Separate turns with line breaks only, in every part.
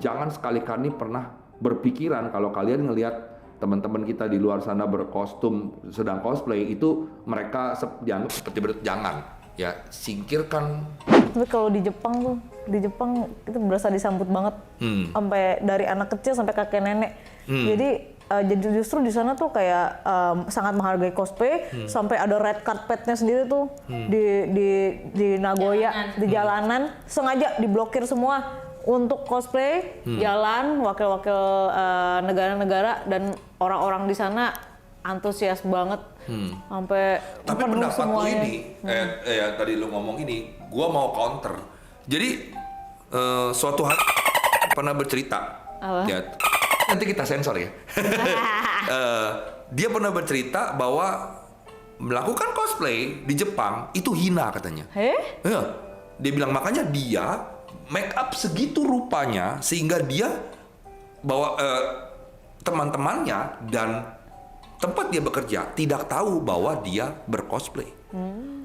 jangan sekali-kali pernah berpikiran kalau kalian ngelihat teman-teman kita di luar sana berkostum sedang cosplay itu mereka dianggap seperti jangan ya, singkirkan.
Tapi kalau di Jepang itu berasa disambut banget, sampai dari anak kecil sampai kakek nenek. Jadi justru di sana tuh kayak sangat menghargai cosplay, sampai ada red carpetnya sendiri tuh di Nagoya, di jalanan sengaja diblokir semua untuk cosplay, jalan wakil-wakil negara-negara, dan orang-orang di sana antusias banget, sampai
tapi pendapat lu ini, tadi lu ngomong ini, gua mau counter. Jadi suatu hari pernah bercerita, ya, nanti kita sensor ya. Dia pernah bercerita bahwa melakukan cosplay di Jepang itu hina katanya. Ya, dia bilang makanya dia make up segitu rupanya sehingga dia bawa teman-temannya dan tempat dia bekerja tidak tahu bahwa dia bercosplay.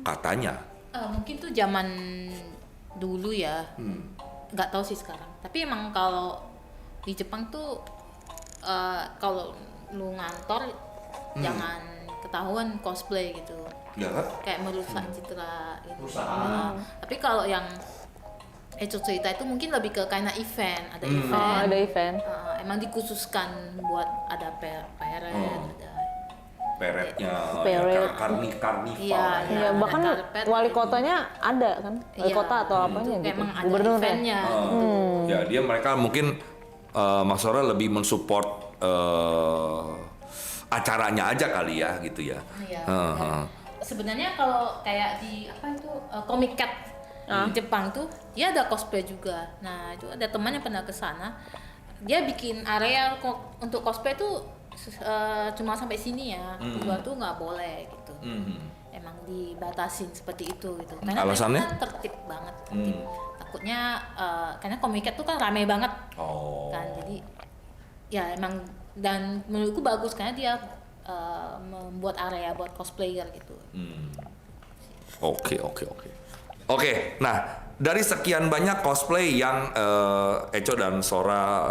Katanya.
Mungkin tuh zaman dulu ya, nggak tahu sih sekarang. Tapi emang kalau di Jepang tuh kalau lu ngantor jangan ketahuan cosplay gitu.
Ya kan?
Kayak merusak citra gitu. Tapi kalau yang cerita itu mungkin lebih ke karena event, ada event.
Ada event.
Emang dikhususkan buat ada peret, ada
peretnya, karnival.
Iya,
bahkan wali kotanya ada kan, wali kota atau apanya gitu.
Emang ada eventnya.
Ya mereka mungkin maksudnya lebih mensupport acaranya aja kali ya gitu ya.
Sebenarnya kalau kayak di Comic Cat di Jepang tuh dia ada cosplay juga. Nah itu ada teman yang pernah ke sana, dia bikin area untuk cosplay tuh cuma sampai sini ya, keluar tuh nggak boleh gitu. Emang dibatasin seperti itu gitu. Karena
alasannya
kan tertib banget. Takutnya karena Comic Cat tuh kan ramai banget kan, jadi ya emang, dan menurutku bagus karena dia membuat area buat cosplayer gitu.
Oke, nah dari sekian banyak cosplay yang Eco dan Sora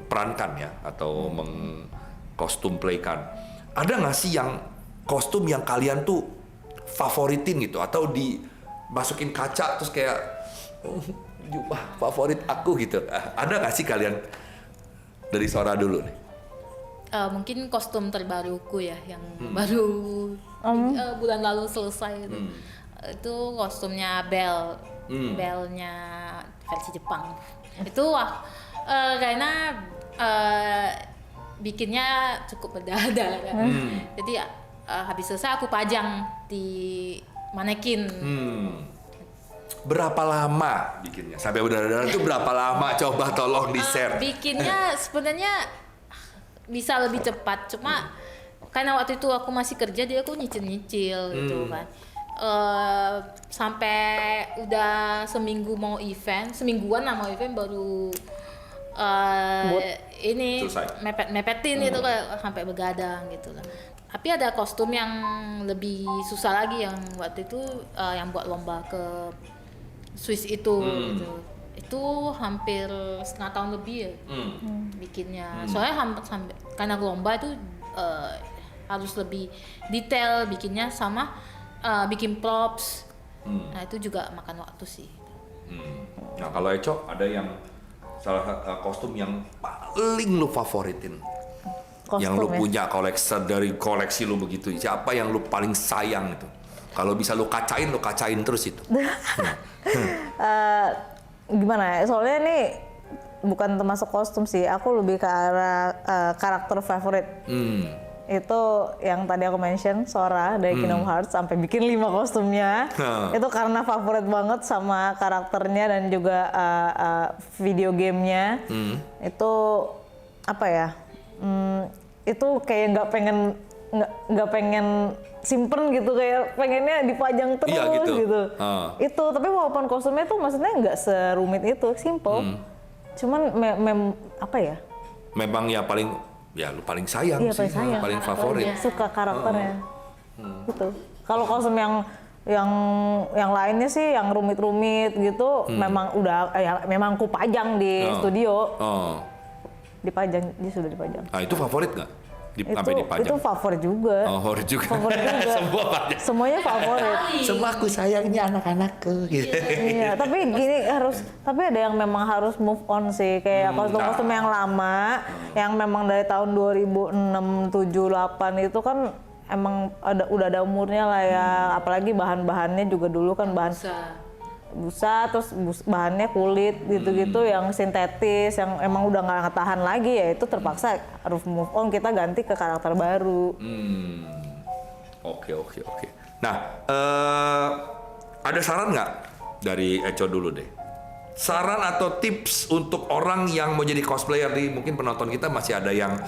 perankan ya atau mengkostum playkan, ada nggak sih yang kostum yang kalian tuh favoritin gitu atau dimasukin kaca terus kayak jubah favorit aku gitu? Ada nggak sih kalian? Dari Sora dulu nih.
Mungkin kostum terbaruku ya yang baru bulan lalu selesai itu. Itu kostumnya Belle-nya versi Jepang. Itu karena bikinnya cukup berdarah kan. Jadi habis selesai aku pajang di manekin.
Berapa lama bikinnya? Sampai berdarah itu berapa lama? Coba tolong di-share.
Bikinnya sebenarnya bisa lebih cepat, cuma karena waktu itu aku masih kerja, dia aku nyicil-nyicil gitu kan. Sampai udah semingguan lah mau event baru ini mepetin itu kayak sampai begadang gitu lah. Tapi ada kostum yang lebih susah lagi yang waktu itu yang buat lomba ke Swiss itu gitu. Itu hampir setengah tahun lebih ya bikinnya. Soalnya karena lomba itu harus lebih detail bikinnya sama bikin props. Nah itu juga makan waktu sih.
Nah kalau Eco ada yang salah kostum yang paling lu favoritin? Kostum yang lu punya dari koleksi lu begitu. Siapa yang lu paling sayang itu? Kalau bisa lu kacain terus itu.
Gimana ya? Soalnya ini bukan termasuk kostum sih. Aku lebih ke arah karakter favorit. Itu yang tadi aku mention, Sora dari Kingdom Hearts, sampai bikin 5 kostumnya. Itu karena favorit banget sama karakternya dan juga video gamenya. Itu apa ya? Itu kayak nggak pengen simpen gitu, kayak pengennya dipajang terus gitu. Itu tapi walaupun kostumnya tuh maksudnya nggak serumit itu, simple. Cuman apa ya?
Memang ya lu paling sayang sih, paling favorit.
Suka karakternya. Gitu. Kalau kostum yang yang lainnya sih yang rumit-rumit gitu memang udah memang ku pajang di studio. Dipajang, dia sudah dipajang.
Nah, itu favorit nggak? Sampai dipajang?
Itu favorit juga.
Oh, favorit juga.
Favorit juga.
Semua pajang.
Semuanya favorit.
Semua aku sayangnya anak-anakku gitu.
Iya, tapi tapi ada yang memang harus move on sih, kayak kostum-kostum yang lama, yang memang dari tahun 2006, 7, 8 itu kan emang udah ada umurnya lah ya, apalagi bahan-bahannya juga dulu kan bahan busa, terus bahannya kulit gitu-gitu yang sintetis, yang emang udah nggak tahan lagi ya, itu terpaksa harus move on, kita ganti ke karakter baru.
Oke. Nah, ada saran nggak dari Eco dulu deh? Saran atau tips untuk orang yang mau jadi cosplayer nih, mungkin penonton kita masih ada yang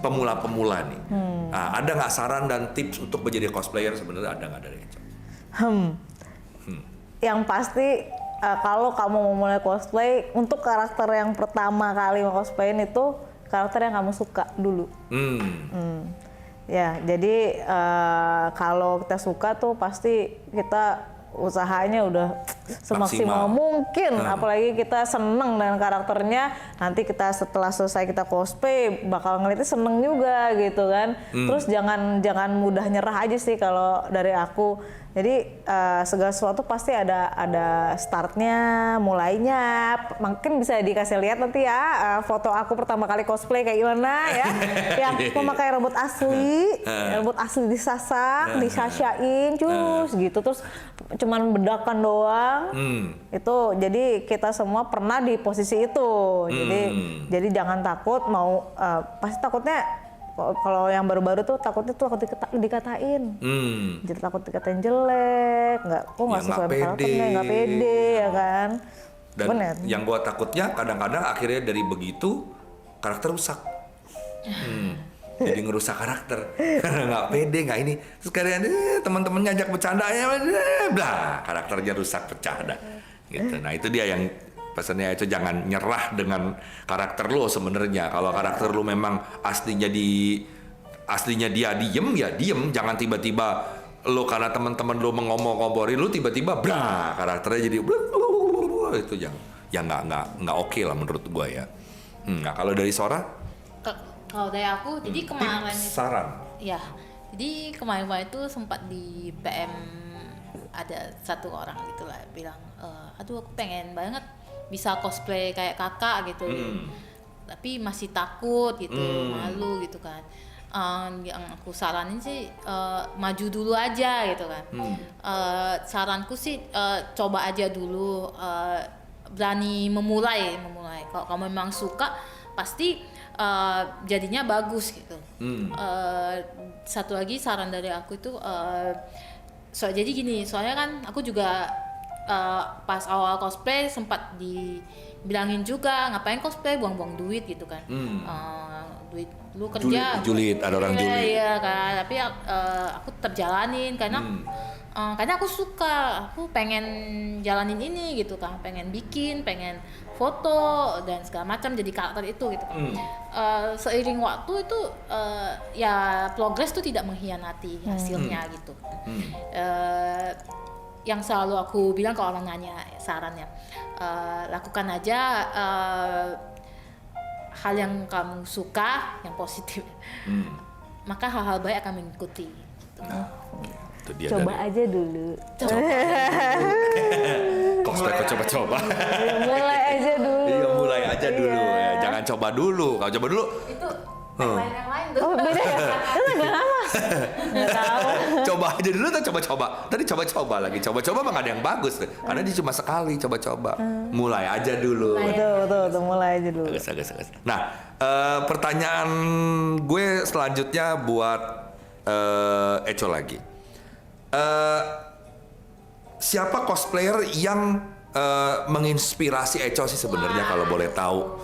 pemula-pemula nih. Nah, ada nggak saran dan tips untuk menjadi cosplayer sebenarnya ada nggak dari Eco?
Yang pasti kalau kamu mau mulai cosplay, untuk karakter yang pertama kali mau cosplayin itu karakter yang kamu suka dulu. Ya, jadi kalau kita suka tuh pasti kita usahanya udah semaksimal mungkin, apalagi kita seneng dengan karakternya, nanti kita setelah selesai kita cosplay bakal ngeliatnya seneng juga gitu kan. Terus jangan mudah nyerah aja sih kalau dari aku. Jadi segala sesuatu pasti ada startnya, mulainya. Mungkin bisa dikasih lihat nanti ya foto aku pertama kali cosplay kayak gimana ya. Yang memakai robot asli disasak, disasyain, gitu. Terus cuman bedakan doang. Itu jadi kita semua pernah di posisi itu. Jadi jangan takut pasti takutnya. Kalau yang baru-baru tuh takutnya tuh dikatain, jadi takut dikatain jelek, nggak sesuai karakternya, nggak pede ya kan.
Dan bener. Yang gua takutnya kadang-kadang akhirnya dari begitu karakter rusak, jadi ngerusak karakter karena nggak pede, nggak ini. Terus kadang teman-temannya ajak bercandanya, blah, karakternya rusak, pecah dah. Gitu. Nah itu dia yang pesannya itu, jangan nyerah dengan karakter lo sebenarnya. Kalau karakter lo memang aslinya dia diem ya diem, jangan tiba-tiba lo karena teman-teman lo mengomong-ngomorin lo tiba-tiba bra karakternya jadi itu yang nggak oke lah menurut gua ya. Nah kalau dari Sora?
Kalau dari aku, jadi kemarin itu,
saran.
Ya, jadi kemarin itu sempat di PM ada satu orang gitulah bilang, aduh aku pengen banget bisa cosplay kayak kakak gitu, tapi masih takut gitu, malu gitu kan. Yang aku saranin sih maju dulu aja gitu kan. Saranku sih coba aja dulu, berani memulai. Kalau kamu memang suka pasti jadinya bagus gitu. Satu lagi saran dari aku itu, jadi gini, soalnya kan aku juga pas awal cosplay sempat dibilangin juga, ngapain cosplay, buang-buang duit gitu kan. Duit lu kerja
julid, ada orang julid.
Iya kan, tapi aku tetap jalanin karena aku suka, aku pengen jalanin ini gitu kan, pengen bikin, pengen foto dan segala macam jadi karakter itu gitu kan. Seiring waktu itu ya progres tuh tidak mengkhianati hasilnya gitu. Yang selalu aku bilang kalau orang nanya sarannya, lakukan aja hal yang kamu suka, yang positif, maka hal-hal baik akan mengikuti gitu.
Itu dia
Coba aja dulu.
Cosplay kok coba-coba.
Mulai aja dulu.
Iya, mulai aja dulu ya. Jangan coba dulu. Kalau coba dulu
Itu yang lain tuh.
Oh beda ya? Itu agak lama. Nggak tahu.
coba aja dulu atau coba-coba. Tadi coba-coba lagi. Coba-coba mah nggak ada yang bagus. Karena dia cuma sekali coba-coba. Mulai aja dulu.
Betul, mulai aja dulu.
Bagus. Nah, pertanyaan gue selanjutnya buat Eco lagi. Siapa cosplayer yang menginspirasi Eco sih sebenarnya kalau boleh tahu?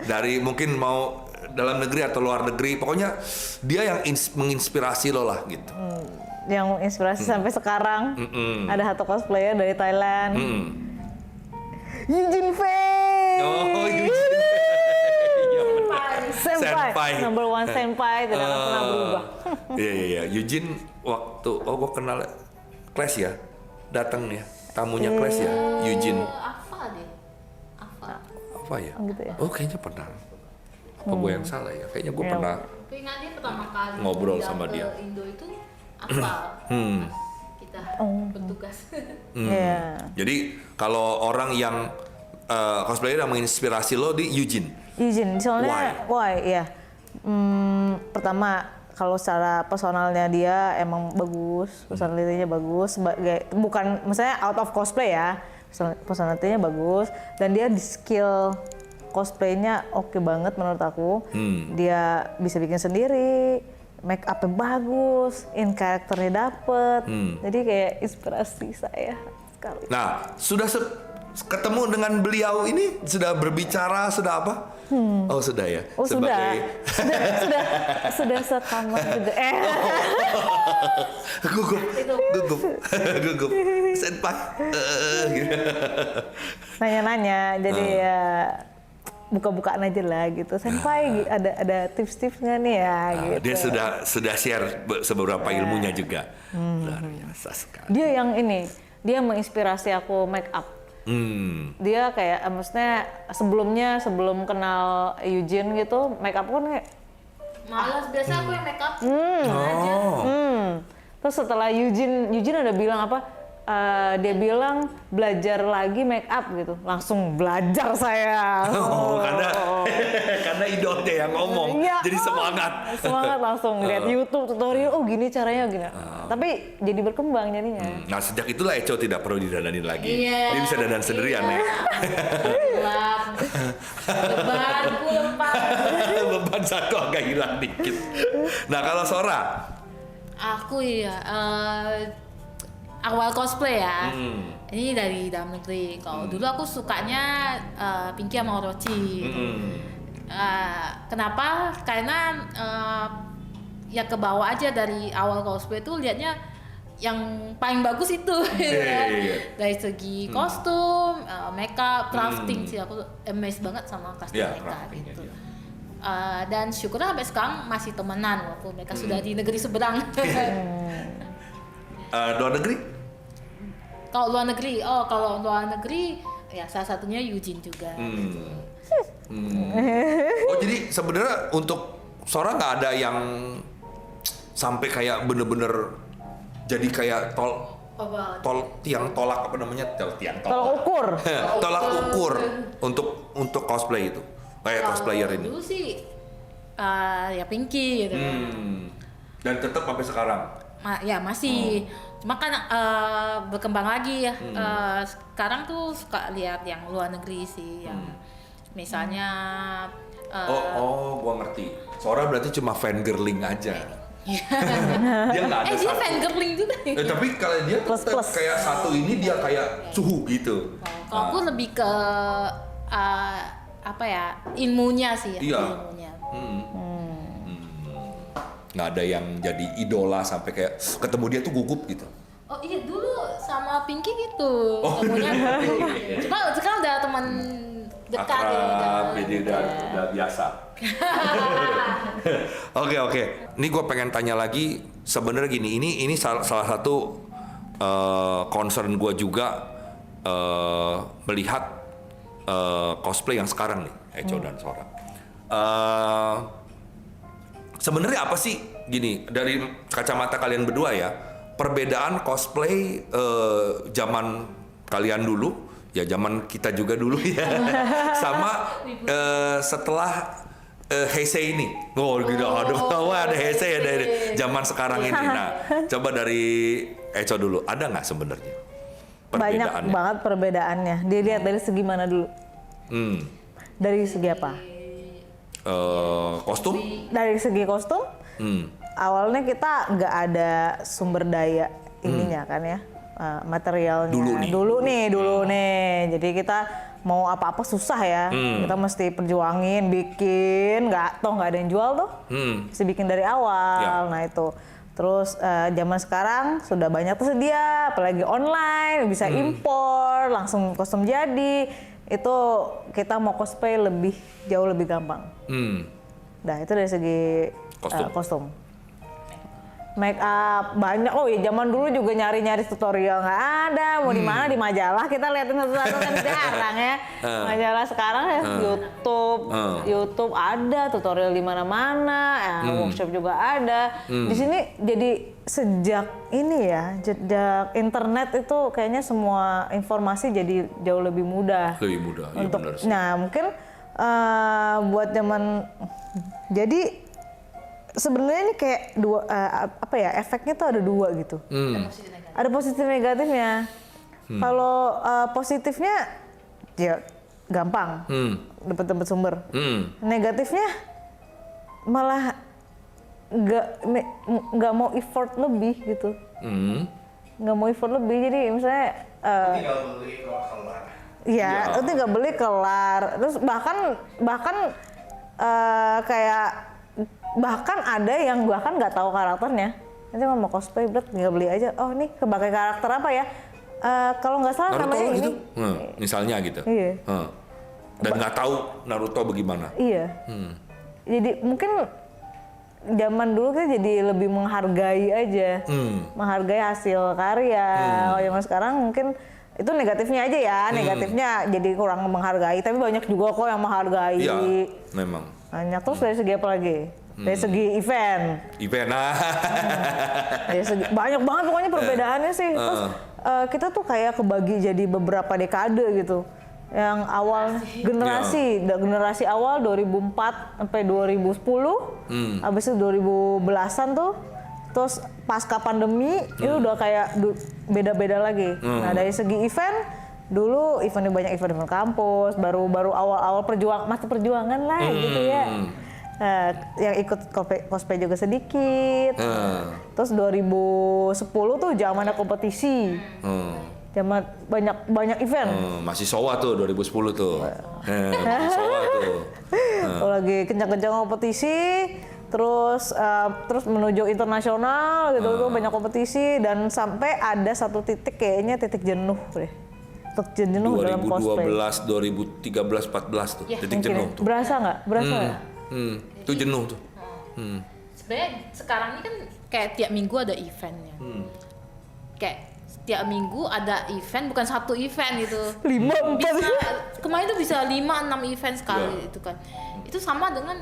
Dari mungkin mau dalam negeri atau luar negeri, pokoknya dia yang menginspirasi lo lah gitu.
Yang menginspirasi sampai sekarang ada satu cosplayer dari Thailand. Eugene Fei.
Oh, Eugene.
Senpai. Number one senpai tidak akan pernah berubah.
Iya. Eugene waktu gue kenal Clash ya, datang ya, tamunya Clash ya, Eugene.
Apa deh?
Apa ya?
Oh, gitu ya?
Oh kayaknya pernah. Apa gue yang salah ya? Kayaknya gue
Ya.
pernah.
Aku ingat dia pertama kali
Ngobrol
pindah
sama
ke
dia.
Indo itu apa? Kita bertugas.
Iya.
Jadi kalau orang yang cosplayer yang menginspirasi lo di Eugene.
Izin, soalnya why ya. Pertama kalau secara personalnya dia emang bagus, personality-nya bagus, sebagai bukan misalnya out of cosplay ya. Personality-nya bagus dan dia di skill cosplaynya oke banget menurut aku. Dia bisa bikin sendiri, make up-nya bagus, in karakternya dapet. Jadi kayak inspirasi saya sekali.
Nah, sudah ketemu dengan beliau ini, sudah berbicara, sudah apa? Oh sudah ya.
Oh sudah sekamar juga.
Gugup. Senpai. Gitu.
Nanya-nanya, jadi ya buka-bukaan aja lah gitu. Senpai ada tips-tips nggak nih ya? Gitu.
Dia sudah share seberapa ilmunya juga. Luar biasa sekali.
Dia yang ini, dia menginspirasi aku make up. Dia kayak, maksudnya sebelum kenal Eugene gitu, make up kan kayak
Malas biasa aku yang make up.
Terus setelah Eugene ada bilang apa? Dia bilang belajar lagi make up gitu, langsung belajar saya.
Karena idolnya yang ngomong,
Iya.
jadi semangat.
Semangat langsung lihat YouTube tutorial, oh gini caranya gini. Tapi jadi berkembang jadinya.
Nah sejak itulah Eco tidak perlu didananin lagi.
Iya.
Dia bisa dandan sendirian ya. Beban satu agak hilang dikit. Nah kalau Sora,
Aku ya awal cosplay ya. Ini dari dalam negeri. Kalau dulu aku sukanya Pinky sama Orochi. Kenapa? Karena ya ke bawah aja dari awal cosplay tuh liatnya yang paling bagus itu.
Iya.
Dari segi kostum, makeup, crafting sih aku amazed banget sama custom
Iya,
mereka
craftingnya
gitu.
dia.
Dan syukurnya sampai sekarang masih temenan walaupun mereka sudah di negeri seberang.
luar negeri?
Kalau luar negeri ya salah satunya Eugene juga.
Oh jadi sebenarnya untuk Sora nggak ada yang sampai kayak bener-bener jadi kayak tiang tolak apa namanya tiang
Kalau ukur,
tolak ukur untuk cosplay itu kayak cosplayer ini.
Dulu sih ya Pinky gitu.
Dan tetap sampai sekarang.
Ya masih. Cuma kan berkembang lagi ya. Sekarang tuh suka lihat yang luar negeri sih, yang misalnya.
Gua ngerti. Sora berarti cuma fangirling aja. Dia nggak ada
dia
satu.
fangirling juga.
Tapi kalau dia tetap kayak satu ini dia kayak suhu gitu.
Kalau aku lebih ke apa ya, ilmunya sih ya.
Iya.
Ilmunya.
Nggak ada yang jadi idola sampai kayak ketemu dia tuh gugup gitu.
Oh iya, dulu sama Pinky gitu. Ketemunya cuma sekarang udah teman dekat ya.
Akrab, jadi udah biasa. Oke. Ini gue pengen tanya lagi. Sebenarnya gini, ini salah satu concern gue juga melihat cosplay yang sekarang nih, Eco dan Sora. Sebenarnya apa sih gini dari kacamata kalian berdua ya, perbedaan cosplay zaman kalian dulu ya, zaman kita juga dulu ya, sama setelah Heisei ini. Ada Heisei ya dari zaman sekarang ini. Nah, coba dari Eco dulu, ada nggak sebenarnya
banyak banget perbedaannya. Dilihat dari segi mana dulu? Dari segi apa?
Kostum?
Dari segi kostum, awalnya kita nggak ada sumber daya ininya kan ya, materialnya. Dulu nih. Jadi kita mau apa-apa susah ya. Kita mesti perjuangin, bikin, nggak ada yang jual tuh. Mesti bikin dari awal. Nah itu. Terus zaman sekarang sudah banyak tersedia, apalagi online, bisa impor, langsung kostum jadi. Itu kita mau cosplay jauh lebih gampang. Nah itu dari segi kostum. make up banyak. Oh ya zaman dulu juga nyari-nyari tutorial nggak ada, mau di mana di majalah kita liatin satu-satu kan jarang ya. Majalah sekarang ya YouTube ada tutorial di mana-mana, workshop juga ada. Di sini jadi sejak ini ya, sejak internet itu kayaknya semua informasi jadi jauh lebih mudah.
Lebih mudah, iya
untuk,
benar sih.
nah mungkin buat zaman jadi sebenarnya ini kayak dua efeknya tuh ada dua gitu. Ada positif negatifnya. Kalau positifnya ya gampang dapat sumber. Negatifnya malah nggak mau effort lebih gitu. Nggak mau effort lebih, jadi misalnya
tinggal beli kok kelar.
iya, lu tinggal beli kelar. Terus bahkan kayak bahkan ada yang bahkan nggak tahu karakternya. Nanti mau cosplay, berat tinggal beli aja. Oh ini kebakai karakter apa ya? Kalau nggak salah
Naruto
namanya ini.
gitu, misalnya gitu.
Iya.
Dan nggak tahu Naruto bagaimana.
Iya. Jadi mungkin zaman dulu kita jadi lebih menghargai aja, menghargai hasil karya. Kalau zaman sekarang mungkin itu negatifnya aja ya, negatifnya jadi kurang menghargai. Tapi banyak juga kok yang menghargai.
Iya, memang.
Banyak. Terus dari segi apa lagi? Dari segi event. Dari segi, banyak banget pokoknya perbedaannya sih. Terus kita tuh kayak kebagi jadi beberapa dekade gitu. Yang awal generasi awal 2004 sampai 2010, habis itu 2010-an tuh, terus pasca pandemi itu udah kayak beda-beda lagi. Nah dari segi event, dulu eventnya banyak event kampus, baru awal masa perjuangan lah gitu ya. Yang ikut cosplay juga sedikit. Terus 2010 tuh zamannya kompetisi. Zaman banyak event.
Masih Sowa tuh 2010 tuh. Masih Sowa tuh.
Lagi kencang-kencang kompetisi, terus menuju internasional gitu tuh banyak kompetisi, dan sampai ada satu titik kayaknya titik jenuh deh. Titik jenuh dalam cosplay.
2012, 2013, 14 tuh. Titik
Mungkin
jenuh
ya.
tuh.
Berasa nggak? Berasa nggak?
Itu jenuh tuh.
Sebenarnya sekarang ini kan kayak tiap minggu ada eventnya. Kayak tiap minggu ada event, bukan satu event gitu.
5-4.
Kemarin tuh bisa 5-6 event sekali itu kan. Itu sama dengan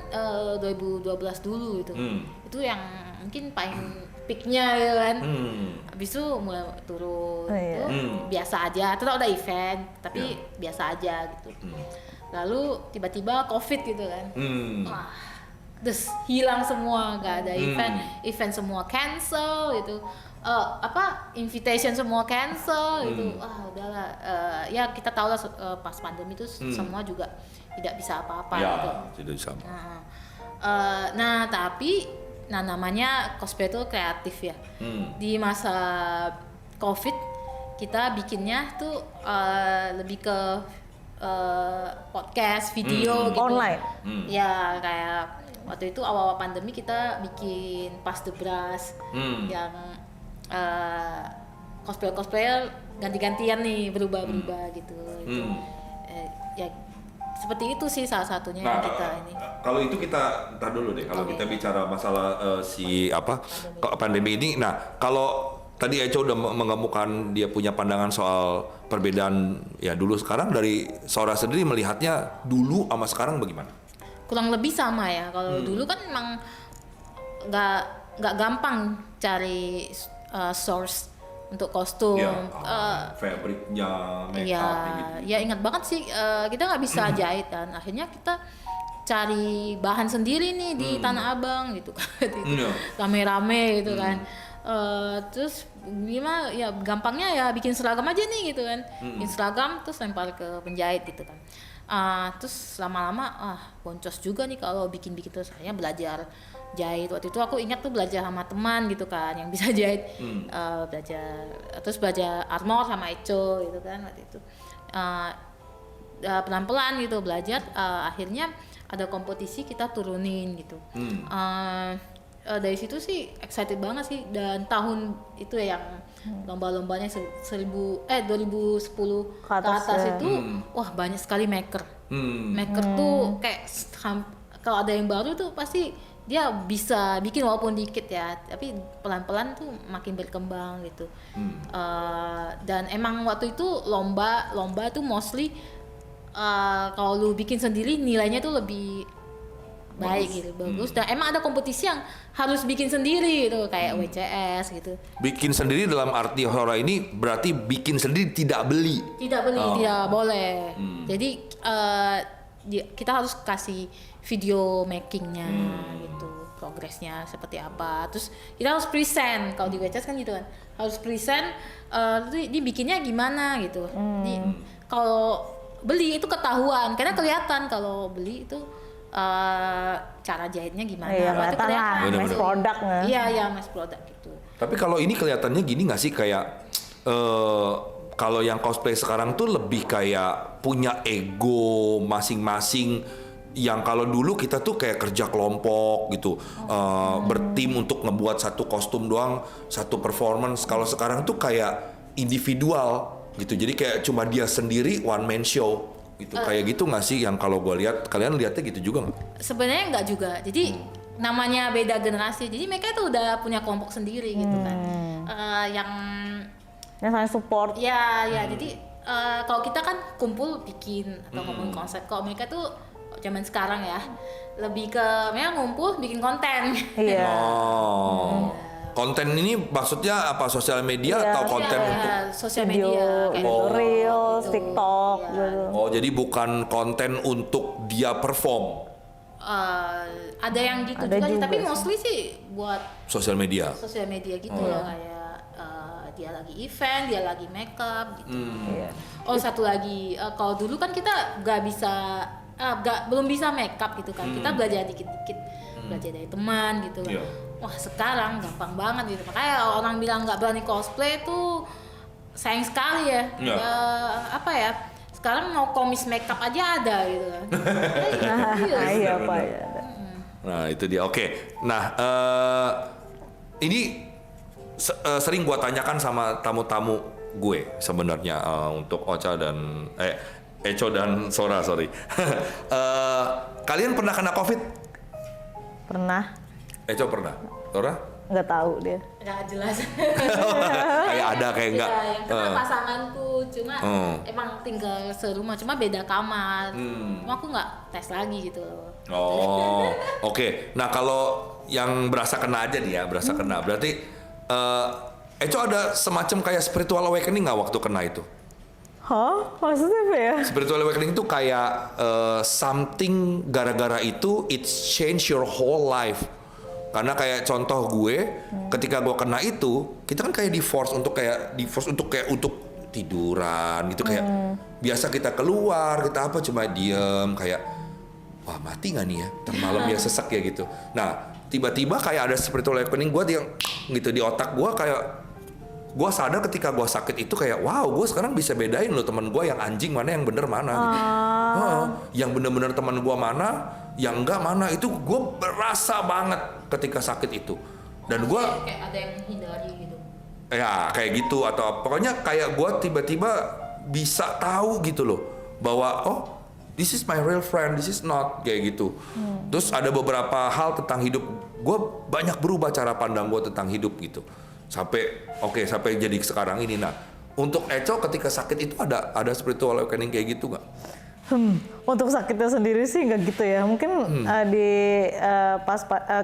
2012 dulu itu. Itu yang mungkin paling peaknya ya kan. Habis itu mulai turun. Biasa aja, tetap ada event tapi biasa aja gitu. Lalu tiba-tiba COVID gitu kan. Wah, terus hilang semua, nggak ada event semua cancel gitu. Invitation semua cancel gitu. Udahlah. Ya kita tahu lah pas pandemi itu semua juga tidak bisa apa-apa gitu.
Tidak bisa.
Tapi namanya cosplay itu kreatif ya. Di masa COVID kita bikinnya tuh lebih ke podcast, video gitu.
Online.
Ya kayak waktu itu awal-awal pandemi kita bikin Pass the Brush yang cosplayer ganti-gantian nih, berubah-berubah gitu. Ya seperti itu sih salah satunya yang kita ini.
Kalau itu kita entar dulu deh, kalau kita bicara masalah pandemi ini. Nah, kalau tadi Eco udah mengemukakan dia punya pandangan soal perbedaan ya dulu sekarang, dari Sora sendiri melihatnya dulu sama sekarang bagaimana?
Kurang lebih sama ya. Kalau dulu kan emang nggak gampang cari source untuk kostum.
Fabriknya, make up gitu.
Ya ingat banget sih, kita nggak bisa jahit kan. Akhirnya kita cari bahan sendiri nih di Tanah Abang gitu kan. Rame-rame gitu kan. Terus gimana ya, gampangnya ya bikin seragam aja nih gitu kan. Bikin seragam terus lempar ke penjahit gitu kan. Terus lama-lama boncos juga nih kalau bikin-bikin, terus saya belajar jahit. Waktu itu aku ingat tuh belajar sama teman gitu kan yang bisa jahit. Belajar armor sama Eco gitu kan waktu itu. Pelan-pelan gitu belajar, akhirnya ada kompetisi kita turunin gitu. Dari situ sih excited banget sih, dan tahun itu ya yang lomba-lombanya 2010 ke atas itu wah banyak sekali maker. Maker tuh kayak kalau ada yang baru tuh pasti dia bisa bikin walaupun dikit ya, tapi pelan-pelan tuh makin berkembang gitu. Dan emang waktu itu lomba tuh mostly kalau lu bikin sendiri nilainya tuh lebih baik gitu, bagus. Dan emang ada kompetisi yang harus bikin sendiri gitu, kayak WCS gitu.
Bikin sendiri dalam arti Sora ini berarti bikin sendiri, tidak beli.
Tidak beli, tidak boleh. Jadi kita harus kasih video makingnya gitu, progresnya seperti apa. Terus kita harus present. Kalau di WCS kan gitu kan, harus present. Ini bikinnya gimana gitu. Jadi kalau beli itu ketahuan, karena kelihatan kalau beli itu cara jahitnya gimana.
Iya,
Itu
kelihatan lah,
Bener-bener.
mass product ya.
Iya, mass product gitu.
Tapi kalau ini kelihatannya gini nggak sih, kayak kalau yang cosplay sekarang tuh lebih kayak punya ego masing-masing, yang kalau dulu kita tuh kayak kerja kelompok gitu, bertim untuk ngebuat satu kostum doang, satu performance. Kalau sekarang tuh kayak individual gitu, jadi kayak cuma dia sendiri, one man show gitu. Kayak gitu nggak sih yang kalau gue lihat? Kalian lihatnya gitu juga nggak?
Sebenarnya nggak juga. Jadi namanya beda generasi. Jadi mereka itu udah punya kelompok sendiri gitu kan. Yang
saling support.
ya jadi kalau kita kan kumpul bikin atau ngomongin konsep. Kalau mereka tuh zaman sekarang ya lebih ke mereka ngumpul bikin konten.
Iya.
Oh. Konten ini maksudnya apa? Sosial media
Iya,
atau konten untuk?
sosial
Video,
media kayak
gitu,
gitu.
Reels,
Gitu.
TikTok
Iya.
gitu.
Oh, jadi bukan konten untuk dia perform,
Ada yang gitu
Ada
juga sih,
juga
tapi
sih.
mostly sih buat
sosial media.
sosial media gitu ya, kayak dia lagi event, dia lagi makeup gitu.
Iya.
Oh, satu lagi, kalau dulu kan kita belum bisa makeup gitu kan, kita belajar dikit-dikit, belajar dari teman gitu kan.
Iya.
Wah, sekarang gampang banget gitu, makanya orang bilang nggak berani cosplay tuh sayang sekali ya.
Iya.
Apa ya, sekarang mau komis makeup aja ada gitu kan.
Iya Pak. Ya.
Nah, itu dia. Oke. Nah, ini sering gua tanyakan sama tamu-tamu gue sebenarnya, untuk Ocha dan Echo dan Sora, sorry. Kalian pernah kena COVID?
Pernah?
Echo pernah. Sora?
Nggak tahu dia.
Nggak jelas.
Kayak ada, kayak enggak.
Ya, yang kena pasanganku, cuma emang tinggal serumah, cuma beda kamar. Cuma aku nggak tes lagi gitu.
Oh, oke. Nah, kalau yang berasa kena aja nih ya, berasa kena. Berarti Echo ada semacam kayak spiritual awakening nggak waktu kena itu?
Hah? Maksudnya apa ya?
Spiritual awakening itu kayak something gara-gara itu it's change your whole life. Karena kayak contoh gue, ketika gue kena itu, kita kan kayak di force untuk tiduran gitu, kayak biasa kita keluar, kita apa cuma diem kayak wah mati nggak nih ya, termalam ya sesek ya gitu. Nah tiba-tiba kayak ada spiritual awakening gue yang gitu di otak gue, kayak gue sadar ketika gue sakit itu kayak wow, gue sekarang bisa bedain loh teman gue yang anjing mana, yang bener mana gitu. Yang bener-bener teman gue mana, yang enggak mana, itu gue berasa banget ketika sakit itu. Dan gue
kayak ada yang menghindari gitu.
ya kayak gitu, atau pokoknya kayak gue tiba-tiba bisa tahu gitu loh bahwa oh this is my real friend, this is not, kayak gitu. Terus ada beberapa hal tentang hidup gue banyak berubah cara pandang gue tentang hidup gitu, sampai jadi sekarang ini. Nah untuk Echo ketika sakit itu ada spiritual awakening kayak gitu nggak?
Untuk sakitnya sendiri sih nggak gitu ya. Mungkin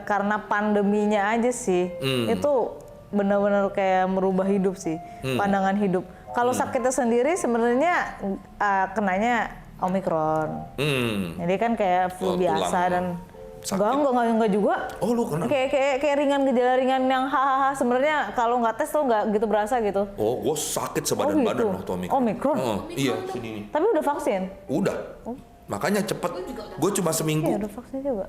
karena pandeminya aja sih. Itu benar-benar kayak merubah hidup sih, pandangan hidup. Kalau sakitnya sendiri sebenarnya kenanya Omikron. Jadi kan kayak flu biasa dan enggak juga.
Oh lu kena?
Kayak ringan, gejala ringan yang hahaha. Sebenarnya kalau nggak tes tuh nggak gitu berasa gitu.
Oh, gue sakit sebadan-badan waktu Omikron.
Omikron?
Iya, sini nih.
Tapi udah vaksin?
Udah. Makanya cepet. Gue cuma seminggu.
Iya udah vaksin juga.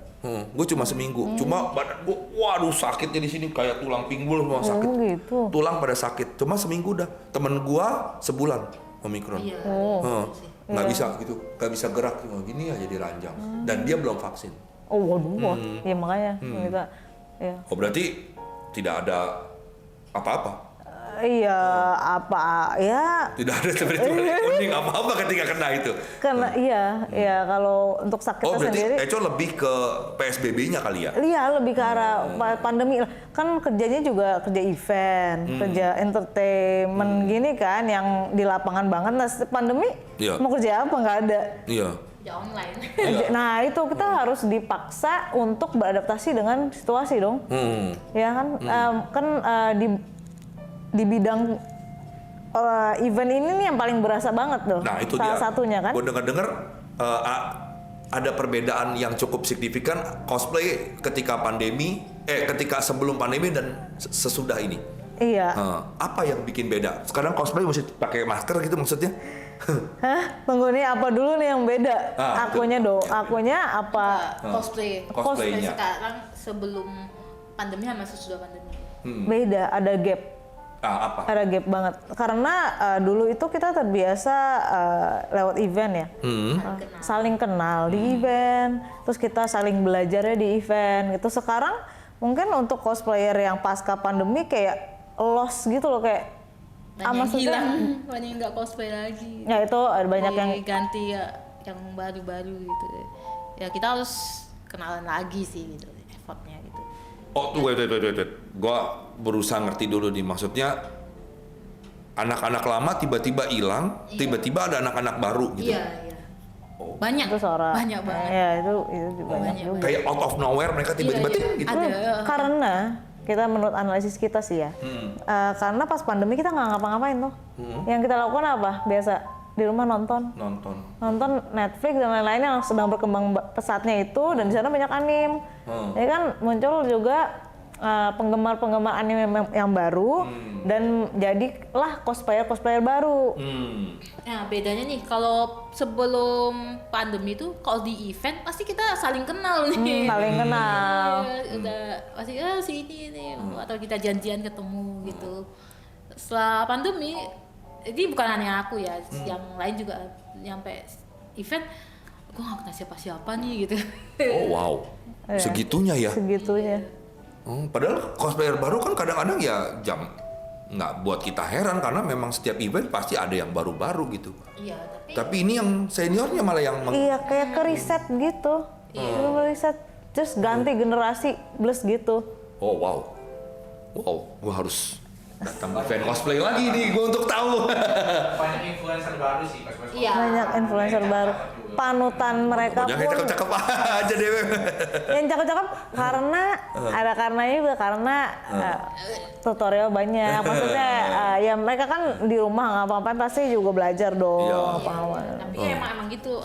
Gue cuma seminggu. Cuma badan gue, waduh sakitnya di sini kayak tulang pinggul semua sakit.
Gitu.
Tulang pada sakit. Cuma seminggu udah. Temen gue sebulan Omikron.
Iya.
Nggak bisa gitu, nggak bisa gerak cuma gini aja diranjang. Dan dia belum vaksin.
Oh waduh, ya makanya kita ya.
Oh berarti tidak ada apa-apa?
Iya, apa ya
Tidak ada seperti kuning apa-apa ketika kena itu.
karena iya kalau untuk sakitnya
Oh berarti
sendiri
Eco lebih ke PSBB-nya kali ya?
iya lebih ke arah pandemi lah. Kan kerjanya juga kerja event, kerja entertainment gini kan yang di lapangan banget. Nah, pandemi
Iya.
mau kerja apa nggak ada.
Iya.
Ya online.
Nah, itu kita harus dipaksa untuk beradaptasi dengan situasi dong. Ya kan di bidang event ini nih yang paling berasa banget tuh.
Nah itu
salah
dia.
satunya kan.
Gue dengar-dengar ada perbedaan yang cukup signifikan cosplay ketika pandemi, ketika sebelum pandemi dan sesudah ini.
Iya.
Apa yang bikin beda? Sekarang cosplay mesti pakai masker gitu maksudnya?
Hah? Tunggu nih apa dulu nih yang beda? Akunya akunya apa?
Cosplay.
Cosplaynya.
Sekarang sebelum pandemi sama sesudah pandemi.
Beda, ada gap.
Apa?
Ada gap banget. Karena dulu itu kita terbiasa lewat event ya. Saling kenal di event, terus kita saling belajarnya di event gitu. Sekarang mungkin untuk cosplayer yang pasca pandemi kayak lost gitu loh kayak
Banyak yang
maksudnya-
hilang, banyak yang nggak cosplay lagi.
Ya itu ada banyak yang
ganti ya, yang baru-baru gitu. Ya kita harus kenalan lagi sih gitu, effortnya gitu.
Oh, wait. Gua berusaha ngerti dulu nih, maksudnya anak-anak lama tiba-tiba hilang, tiba-tiba ada anak-anak baru gitu.
Iya. Banyak.
itu suara.
Banyak banget.
Ya itu juga banyak
Banyak.
juga.
Kayak out of nowhere mereka tiba-tiba
Iya,
ting gitu.
ada.
Karena kita menurut analisis kita sih ya, karena pas pandemi kita nggak ngapa-ngapain tuh. Yang kita lakukan apa? Biasa di rumah nonton Netflix dan lain-lain yang sedang berkembang pesatnya itu, dan di sana banyak anim. Ya kan muncul juga penggemar-penggemar anime yang baru, dan jadilah cosplayer baru.
Nah bedanya nih kalau sebelum pandemi tuh kalau di event pasti kita saling kenal nih.
Saling kenal.
Iya, udah pasti si ini nih atau kita janjian ketemu gitu. Setelah pandemi, ini bukan hanya aku ya, yang lain juga nyampe event, gue gak kenal siapa-siapa nih gitu.
Oh wow, segitunya ya.
Segitunya.
Padahal cosplayer baru kan kadang-kadang ya nggak buat kita heran karena memang setiap event pasti ada yang baru-baru gitu.
Iya,
Tapi ini yang seniornya malah yang
Iya kayak ke riset gitu. Lu riset terus ganti generasi plus gitu.
Oh wow, gua harus datang event cosplay lagi nih, gua untuk tahu.
Banyak influencer baru sih pas
Iya.
Banyak influencer baru. Panutan mereka
Pokoknya
pun
cakep-cakep aja deh.
yang cakep-cakep karena ada karenanya juga karena tutorial banyak. Maksudnya ya mereka kan di rumah ngapa-ngapain pasti juga belajar dong.
Iya.
Apa-apa.
Tapi emang gitu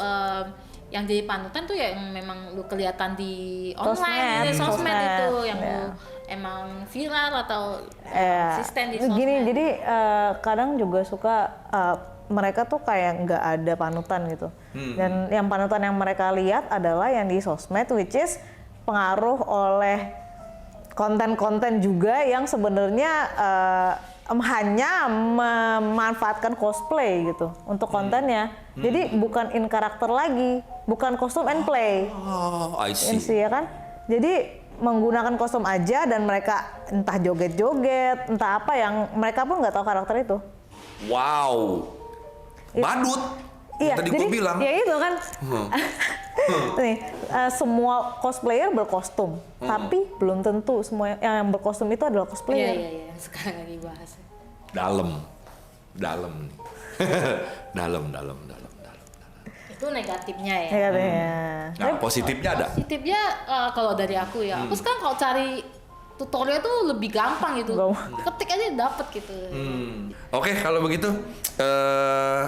yang jadi panutan tuh ya yang memang lu kelihatan di online, sosmed itu yang
ya.
lu emang viral atau
Ya,
konsisten di sosmed.
gini jadi kadang juga suka mereka tuh kayak nggak ada panutan gitu. Dan yang panutan yang mereka lihat adalah yang di sosmed, which is pengaruh oleh konten-konten juga yang sebenarnya hanya memanfaatkan cosplay gitu untuk kontennya. Jadi bukan in karakter lagi, bukan kostum and play.
Oh, I see.
MC ya kan. Jadi menggunakan kostum aja dan mereka entah joget-joget, entah apa yang mereka pun nggak tahu karakter itu.
Wow, badut.
Iya,
Tadi
jadi
gua bilang.
ya itu kan. Nih, semua cosplayer berkostum, tapi belum tentu semua yang berkostum itu adalah
Iya
cosplayer.
iya sekarang lagi bahas.
Dalam. dalam.
Itu negatifnya ya.
Ya katanya.
Nah, positifnya ada.
Positifnya kalau dari aku ya, aku sekarang kalau cari tutorial tuh lebih gampang gitu. Ketik aja dapet gitu.
Oke, kalau begitu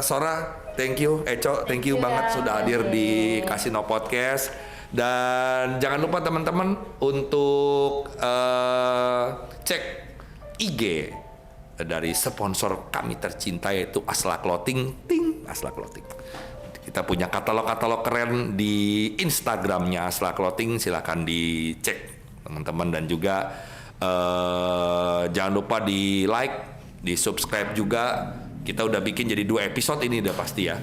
Sora, thank you, Eco, thank you banget sudah hadir di Kasino Podcast. Dan jangan lupa teman-teman untuk cek IG dari sponsor kami tercinta yaitu Asla Clothing, Asla Clothing. Kita punya katalog-katalog keren di Instagramnya Asla Clothing, silakan dicek teman-teman, dan juga jangan lupa di like, di subscribe juga. Kita udah bikin jadi 2 episode ini udah pasti ya.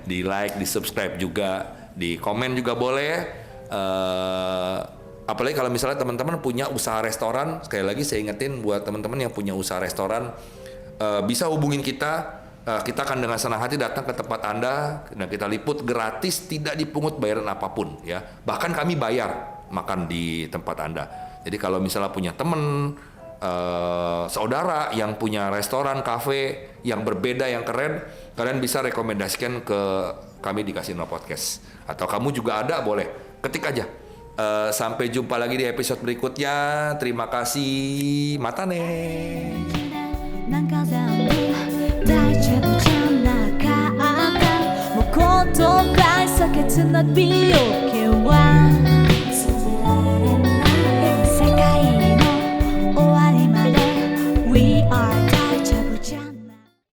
Di like, di subscribe juga, di komen juga boleh. apalagi kalau misalnya teman-teman punya usaha restoran, sekali lagi saya ingetin buat teman-teman yang punya usaha restoran, bisa hubungin kita. Kita akan dengan senang hati datang ke tempat Anda dan kita liput gratis, tidak dipungut bayaran apapun ya. Bahkan kami bayar makan di tempat Anda. Jadi kalau misalnya punya teman, saudara yang punya restoran, kafe yang berbeda, yang keren, kalian bisa rekomendasikan ke kami di Casino Podcast. Atau kamu juga ada, boleh ketik aja. Sampai jumpa lagi di episode berikutnya. Terima kasih. Matane.
なんか全部大丈夫じゃなかったもう言葉避けてな美容